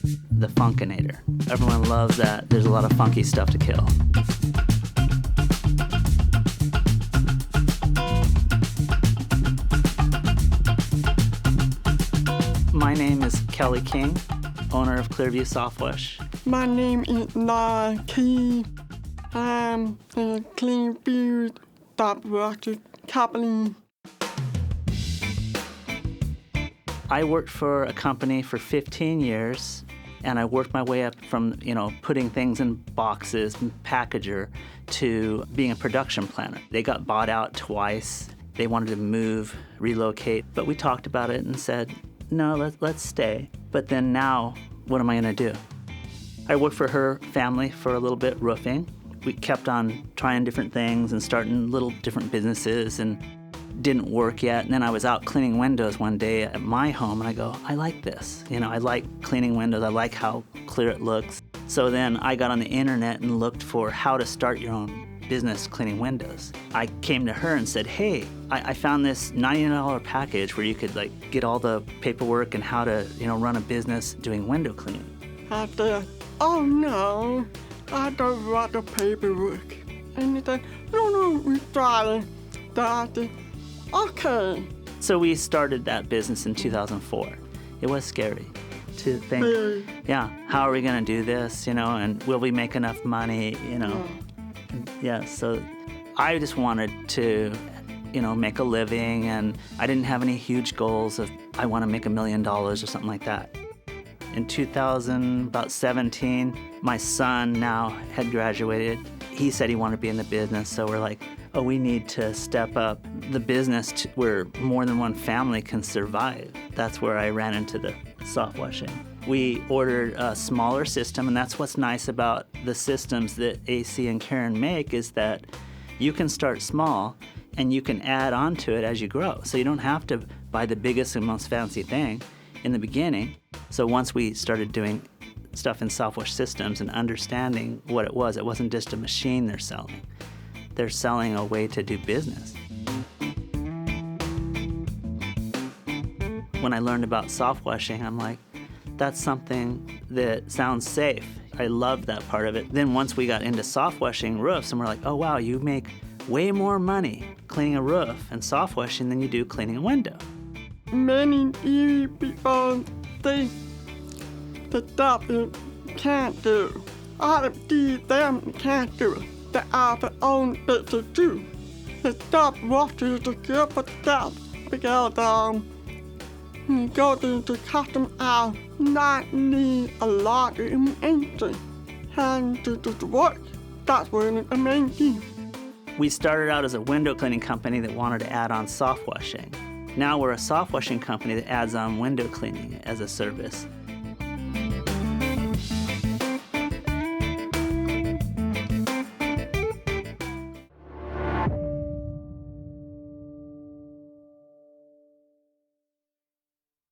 the Funkinator. Everyone loves that. There's a lot of funky stuff to kill. My name is Kelly King, owner of Clearview SoftWash. My name is Key. I'm a Clearview SoftWash company. I worked for a company for 15 years, and I worked my way up from, putting things in boxes and packager to being a production planner. They got bought out twice. They wanted to move, relocate, but we talked about it and said, no, let's stay. But then now, what am I gonna do? I worked for her family for a little bit, roofing. We kept on trying different things and starting little different businesses, and didn't work yet. And then I was out cleaning windows one day at my home, and I go, I like this. I like cleaning windows. I like how clear it looks. So then I got on the internet and looked for how to start your own business cleaning windows. I came to her and said, hey, I found this $99 package where you could get all the paperwork and how to run a business doing window cleaning. I said, oh no, I don't want the paperwork. And he said, no, we try it. So I said, okay. So we started that business in 2004. It was scary to think, how are we gonna do this, and will we make enough money, Yeah, so I just wanted to, make a living, and I didn't have any huge goals of I want to make $1 million or something like that. In 2017, my son now had graduated. He said he wanted to be in the business, so we're like, oh, we need to step up the business to where more than one family can survive. That's where I ran into the soft washing. We ordered a smaller system, and that's what's nice about the systems that AC and Karen make, is that you can start small and you can add on to it as you grow. So you don't have to buy the biggest and most fancy thing in the beginning. So once we started doing stuff in SoftWash Systems and understanding what it wasn't just a machine they're selling. They're selling a way to do business. When I learned about soft washing, I'm like, that's something that sounds safe. I loved that part of it. Then once we got into soft washing roofs, and we're like, oh wow, you make way more money cleaning a roof and soft washing than you do cleaning a window. Many people think the stuff you can't do. All of these them can't do. They are their own business too. The stuff washes the good for stuff because you go to the custom house, not need a lot of information. And to do the work, that's really the main key. We started out as a window cleaning company that wanted to add on soft washing. Now we're a soft washing company that adds on window cleaning as a service.